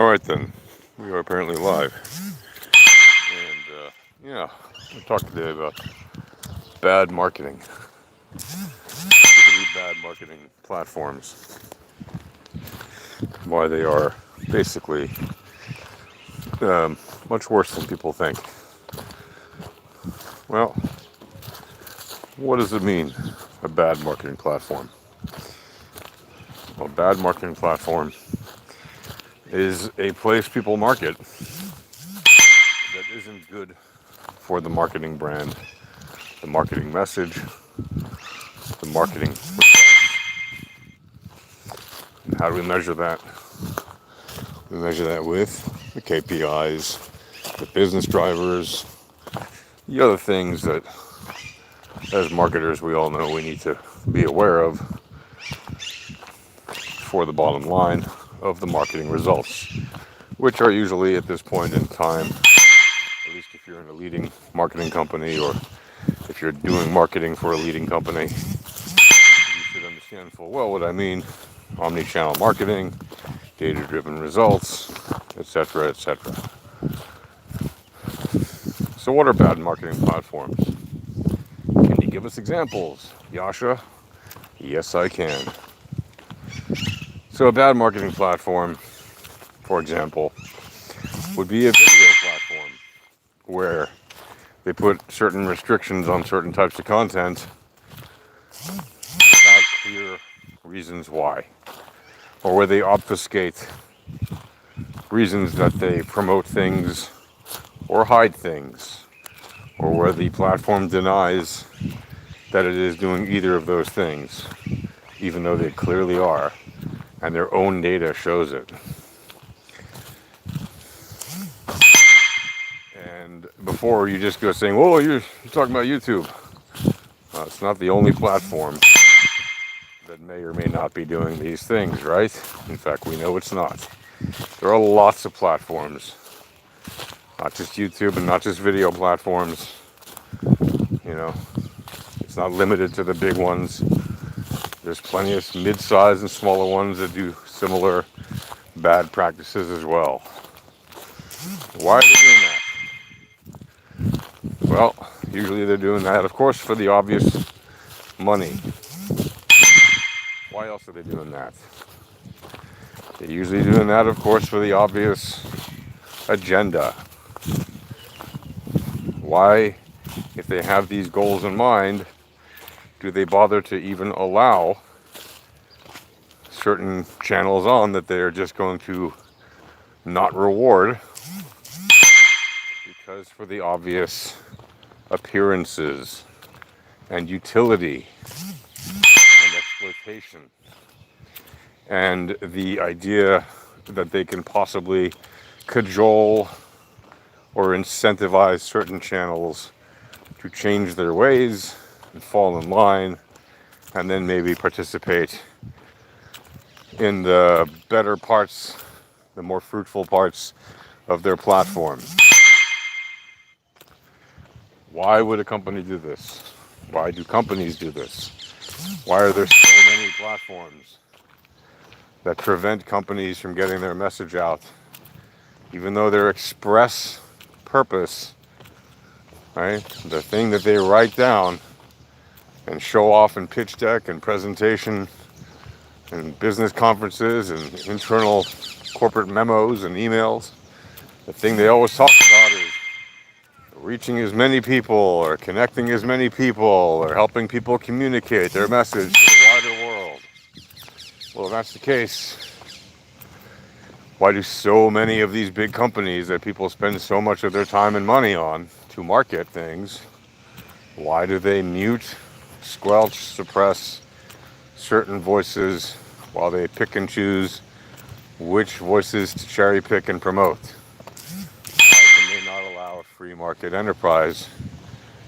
All right, then. We are apparently live. And, yeah, we'll talk today about bad marketing, specifically bad marketing platforms, why they are basically much worse than people think. Well, what does it mean, a bad marketing platform? Well, a bad marketing platform is a place people market that isn't good for the marketing brand, the marketing message, the marketing results. And how do we measure that? We measure that with the KPIs, the business drivers, the other things that, as marketers, we all know we need to be aware of for the bottom line of the marketing results, which are usually at this point in time, at least if you're in a leading marketing company or if you're doing marketing for a leading company, you should understand full well what I mean. Omni-channel marketing, data-driven results, etc., etc. So what are bad marketing platforms? Can you give us examples, Yasha? Yes, I can. So a bad marketing platform, for example, would be a video platform where they put certain restrictions on certain types of content without clear reasons why, or where they obfuscate reasons that they promote things or hide things, or where the platform denies that it is doing either of those things, even though they clearly are, and their own data shows it. And before you just go saying, "Whoa, you're talking about YouTube." It's not the only platform that may or may not be doing these things, right? In fact, we know it's not. There are lots of platforms, not just YouTube and not just video platforms. You know, it's not limited to the big ones. There's plenty of mid-sized and smaller ones that do similar bad practices as well. Why are they doing that? Well, usually they're doing that, of course, for the obvious money. Why else are they doing that? They're usually doing that, of course, for the obvious agenda. Why, if they have these goals in mind, do they bother to even allow certain channels on that they're just going to not reward? Because for the obvious appearances and utility and exploitation and the idea that they can possibly cajole or incentivize certain channels to change their ways and fall in line and then maybe participate in the better parts, the more fruitful parts of their platform. Why would a company do this? Why do companies do this? Why are there so many platforms that prevent companies from getting their message out, even though their express purpose, right, the thing that they write down and show off in pitch deck and presentation and business conferences and internal corporate memos and emails, the thing they always talk about is reaching as many people or connecting as many people or helping people communicate their message to the wider world. Well, if that's the case, why do so many of these big companies that people spend so much of their time and money on to market things, why do they mute, squelch, suppress certain voices while they pick and choose which voices to cherry pick and promote? Why can they not allow a free market enterprise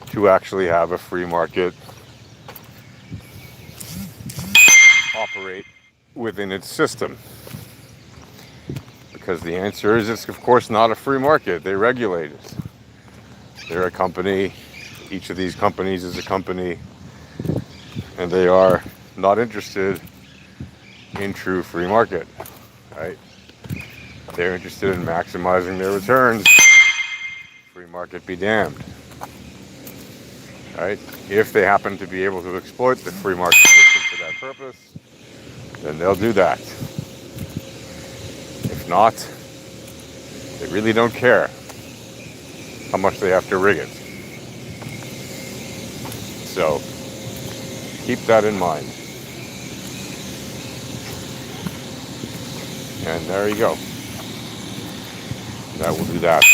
to actually have a free market operate within its system? Because the answer is it's of course not a free market. They regulate it. They're a company. Each of these companies is a company, and they are not interested in true free market, right? They're interested in maximizing their returns. Free market be damned. Right? If they happen to be able to exploit the free market system for that purpose, then they'll do that. If not, they really don't care how much they have to rig it. So keep that in mind. And there you go. That will do that.